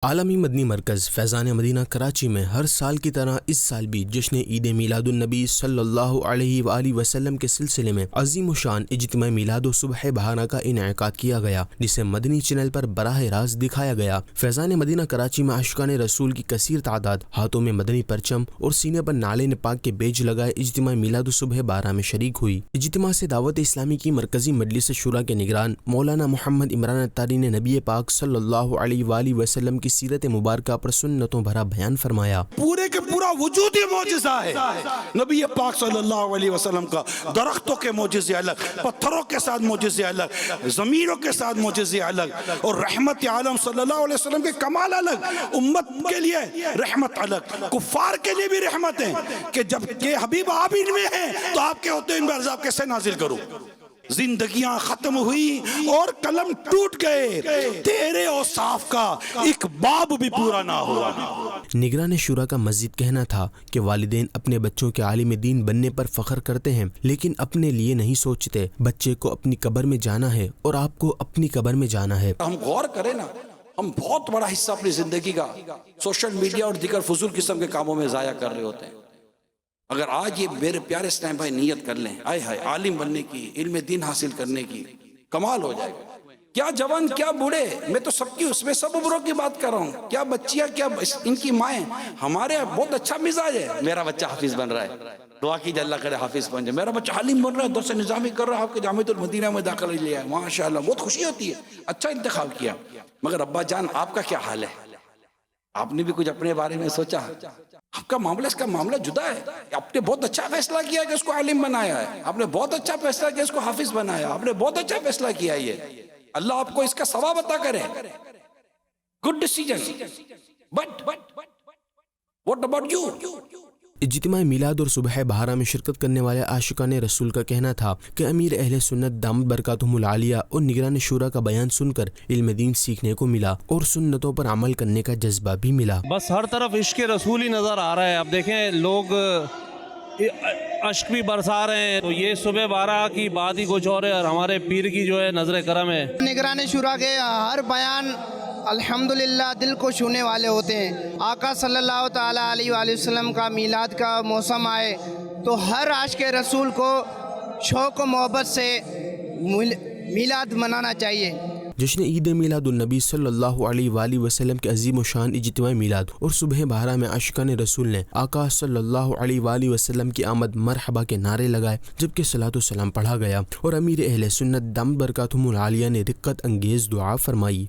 عالمی مدنی مرکز فیضان مدینہ کراچی میں ہر سال کی طرح اس سال بھی جشن عید میلاد النبی صلی اللہ علیہ وآلہ وسلم کے سلسلے میں عظیم و شان اجتماع میلاد و صبح بہانہ کا انعقاد کیا گیا، جسے مدنی چینل پر براہ راست دکھایا گیا۔ فیضان مدینہ کراچی میں عاشقان رسول کی کثیر تعداد ہاتھوں میں مدنی پرچم اور سینے پر نعل پاک کے بیج لگائے اجتماع میلاد و صبح بہانہ میں شریک ہوئی۔ اجتماع سے دعوت اسلامی کی مرکزی مجلس شورا کے نگران مولانا محمد عمران اتاری نے نبی پاک صلی اللہ علیہ وآلہ وسلم کی سیرت مبارکہ پر سنتوں بھرا بیان فرمایا۔ پورے کے پورا وجود ہی معجزہ ہے نبی پاک صلی اللہ علیہ وسلم کا۔ درختوں کے معجزے الگ، پتھروں کے ساتھ معجزے الگ، زمینوں کے ساتھ معجزے الگ، اور رحمت عالم صلی اللہ علیہ وسلم کے کمال الگ، امت کے لیے رحمت الگ، کفار کے لیے بھی رحمت ہے کہ جب کہ حبیب آپ ان میں ہیں تو آپ کے ہوتے ان پر عذاب کیسے نازل کروں؟ زندگیاں ختم ہوئی اور قلم ٹوٹ گئے، تیرے اوصاف کا ایک باب بھی پورا نہ ہوا۔ نگران شورا کا مزید کہنا تھا کہ والدین اپنے بچوں کے عالم دین بننے پر فخر کرتے ہیں، لیکن اپنے لیے نہیں سوچتے۔ بچے کو اپنی قبر میں جانا ہے اور آپ کو اپنی قبر میں جانا ہے۔ ہم غور کریں نا، ہم بہت بڑا حصہ اپنی زندگی کا سوشل میڈیا اور دیگر فضول قسم کے کاموں میں ضائع کر رہے ہوتے ہیں۔ اگر آج یہ میرے پیارے اسلام بھائی نیت کر لیں، آئے ہائے عالم بننے کی، علم دین حاصل کرنے کی، کمال ہو جائے گا۔ کیا جوان کیا بوڑھے، میں تو سب کی اس میں سب عمروں کی بات کر رہا ہوں، کیا بچیاں کیا ان کی مائیں، ہمارے بہت اچھا مزاج ہے۔ میرا بچہ حافظ بن رہا ہے، دعا کیجئے اللہ کرے حافظ بن جائے۔ میرا بچہ عالم بن رہا ہے، درس نظامی کر رہا ہے، آپ کے جامعۃ المدینہ میں داخلہ لیا ہے، ماشاءاللہ بہت خوشی ہوتی ہے، اچھا انتخاب کیا۔ مگر ابا جان آپ کا کیا حال ہے؟ آپ نے بھی کچھ اپنے بارے میں سوچا؟ آپ کا معاملہ اس کا معاملہ جدا ہے۔ آپ نے بہت اچھا فیصلہ کیا کہ اس کو عالم بنایا ہے، آپ نے بہت اچھا فیصلہ کیا اس کو حافظ بنایا، آپ نے بہت اچھا فیصلہ کیا۔ یہ اللہ آپ کو اس کا ثواب عطا کرے، good decision. But what about you? اجتماع میلاد اور صبح بہارہ میں شرکت کرنے والے عاشقان رسول کا کہنا تھا کہ امیر اہل سنت دامت برکاتہم العالیہ اور نگران شورا کا بیان سن کر علم دین سیکھنے کو ملا اور سنتوں پر عمل کرنے کا جذبہ بھی ملا۔ بس ہر طرف عشق رسول ہی نظر آ رہا ہے۔ اب دیکھیں لوگ اشک بھی برسا رہے ہیں، تو یہ صبح بہارہ کی بات ہی کچھ اور ہے، اور ہمارے پیر کی جو ہے نظر کرم ہے۔ نگران شورا کے ہر بیان الحمدللہ دل کو چھونے والے ہوتے ہیں۔ آقا صلی اللہ تعالیٰ علیہ وآلہ وسلم کا میلاد کا موسم آئے تو ہر عاشق رسول کو شوق و محبت سے میلاد منانا چاہیے۔ جشن عید میلاد النبی صلی اللہ علیہ وآلہ وسلم کے عظیم و شان اجتماع میلاد اور صبح بہارہ میں عاشقان رسول نے آقا صلی اللہ علیہ وآلہ وسلم کی آمد مرحبا کے نعرے لگائے، جبکہ صلاۃ و سلام پڑھا گیا اور امیر اہل سنت دامت برکاتہم العالیہ نے رقت انگیز دعا فرمائی۔